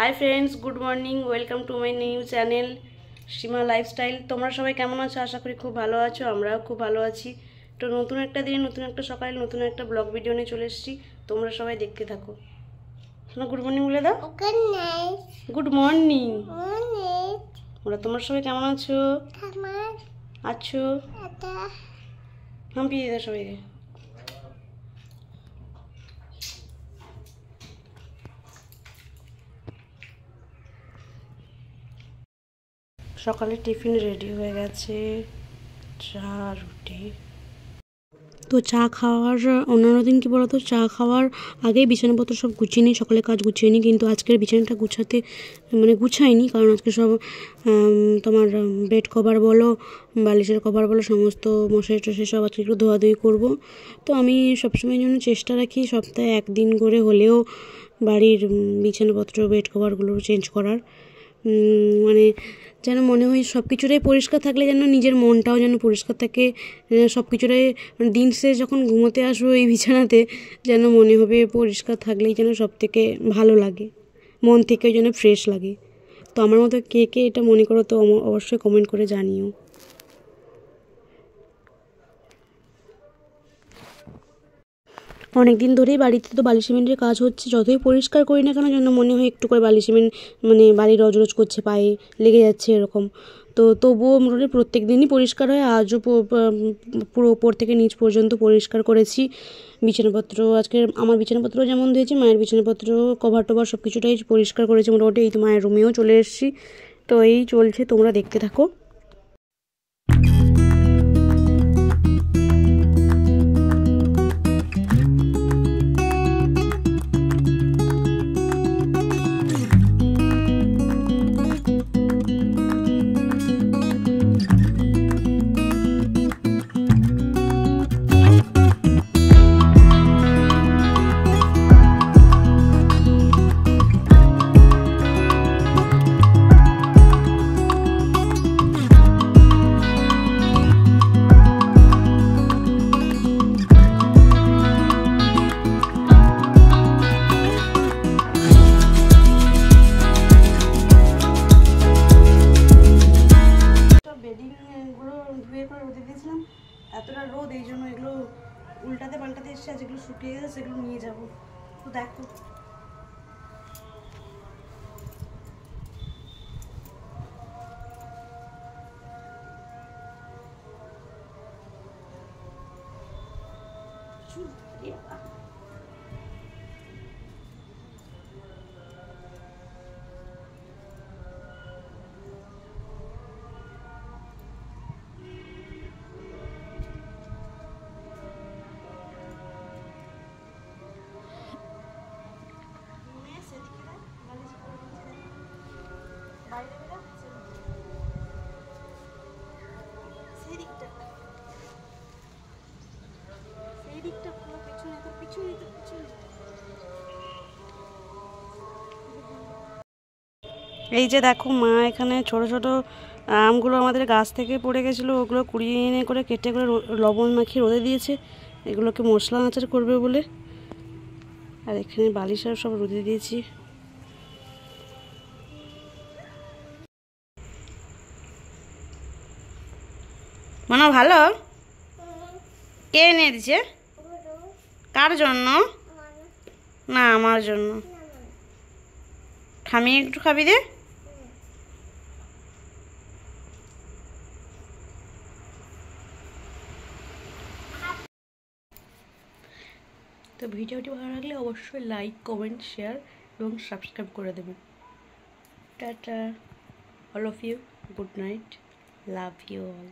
High friends, good morning. Welcome to my new channel Seema lifestyle. তোমরা সবাই কেমন আছো? আশা করি খুব ভালো আছো। আমরাও খুব ভালো আছি। তো নতুন একটা দিন, নতুন একটা সকালে, নতুন একটা ব্লগ ভিডিও নিয়ে চলে এসেছি। তোমরা সবাই দেখতে থাকো। শোনো, গুড মর্নিং বলে দাও। Good morning. ওরা তোমরা সবাই কেমন আছো? আছো হাম্পি দিদা সবাইকে। সকালে টিফিন রেডি হয়ে গেছে, চা রুটি। তো চা খাওয়ার অন্যান্য দিন কি বলতো, চা খাওয়ার আগেই বিছানাপত্র সব গুছিয়ে নিই, সকালে কাজ গুছিয়ে নিই। কিন্তু আজকের বিছানাটা গুছাতে গুছাইনি, কারণ আজকে সব তোমার বেড কভার বলো, বালিশের কভার বলো, সমস্ত মশারি টশারি সব আজকে একটু ধোয়াধুয়ি করবো। তো আমি সবসময় জন্য চেষ্টা রাখি সপ্তাহে একদিন করে হলেও বাড়ির বিছানাপত্র বেড কভারগুলো চেঞ্জ করার। যেন মনে হয় সব কিছুটাই পরিষ্কার থাকলে যেন নিজের মনটাও যেন পরিষ্কার থাকে। সব কিছুটাই দিন শেষে যখন ঘুমোতে আসবো এই বিছানাতে, যেন মনে হবে পরিষ্কার থাকলেই যেন সব থেকে ভালো লাগে, মন থেকেও যেন ফ্রেশ লাগে। তো আমার মতো কে কে এটা মনে করো তো অবশ্যই কমেন্ট করে জানিও। অনেক দিন ধরেই বাড়িতে তো বালি সিমেন্টের কাজ হচ্ছে। যতই পরিষ্কার করি না কেন যেন মনে হয় একটু করে বালি সিমেন্ট বালি রজরজ করছে, পায়ে লেগে যাচ্ছে এরকম। তো তবুও মোটামুটি প্রত্যেক দিনই পরিষ্কার হয়। আজও পুরো ওপর থেকে নিচ পর্যন্ত পরিষ্কার করেছি। বিছানাপত্র আজকে আমার বিছানাপত্র যেমন দিয়েছি, মায়ের বিছানাপত্র কভার টভার সব কিছুটাই পরিষ্কার করেছি মোটামুটি। এই তো মায়ের রুমেও চলে এসেছি। তো এই চলছে, তোমরা দেখতে থাকো। এতটা রোদ, এই জন্য এগুলো উল্টাতে পাল্টাতে এসছে। যেগুলো শুকিয়ে গেছে সেগুলো নিয়ে যাবো। তো দেখো, এই যে দেখো, মা এখানে ছোট ছোট আমগুলো আমাদের গাছ থেকে পড়ে গেছিলো, ওগুলো কুড়িয়ে এনে করে কেটে করে লবণ মাখিয়ে রোদে দিয়েছে, এগুলোকে মশলা আচার করবে বলে। আর এখানে বালিশ আর সব রোদে দিয়েছি। মনে ভালো? কে এনে দিছে? কার জন্য? না, আমার জন্য। ঠামি একটু খাবি দে। তো ভিডিওটি ভালো লাগলে অবশ্যই লাইক, কমেন্ট, শেয়ার এবং সাবস্ক্রাইব করে দেবেন। Tata, all of you, good night, love you all.